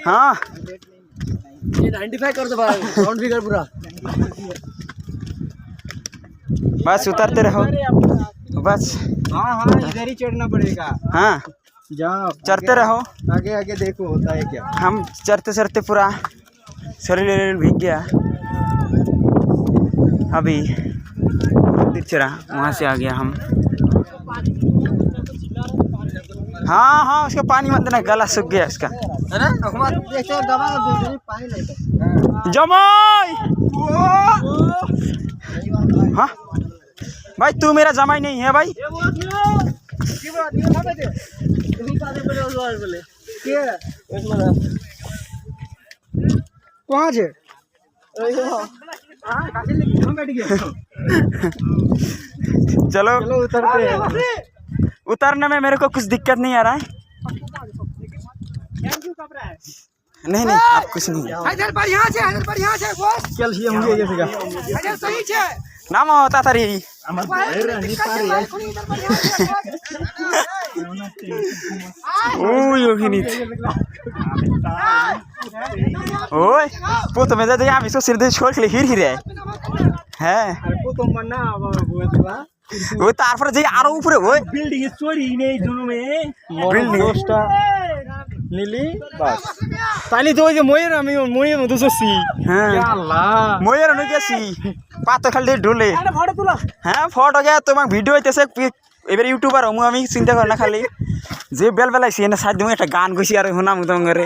हाँ 95 कर दो भाई, राउंड फिगर पूरा। बस उतरते रहो बस। हाँ हाँ इधर ही चढ़ना पड़ेगा। हाँ जाओ चढ़ते रहो, आगे आगे देखो होता है क्या। हम चढ़ते चढ़ते पूरा शरीर भीग गया। अभी मंदिर चढ़ा, वहाँ से आ गया हम। हाँ हाँ उसका पानी मत देना, गला सूख गया इसका। जमाई हाँ भाई तू मेरा जमाई नहीं है भाई। कहाँ से चलो उतरते हैं। उतरने में मेरे को कुछ दिक्कत नहीं आ रहा है। नहीं नहीं आप कुछ नहीं नाम होता था री ओए वो तो मैं तो यहाँ इसको सिर दे छोड़ के हिर हिरे है वो तारपर जे आरो ऊपर ओए बिल्डिंग चोरी नहीं दोनों में बिल्डिंग नीली बस ताली तो ये मोयर আমি মোয়ে মতো সসি হ্যাঁ আল্লাহ মোয়ের নই গেছি পাতে খালি ঢুলে ফটো তোলা হ্যাঁ ফটো গিয়া তোমাক ভিডিও হইতেছে এবারে ইউটিউবার হমু আমি চিন্তা কর না খালি যে বেল বেলাইছি এনে সাইড দিমু একটা গান কইছি আর হুনাম তোমারে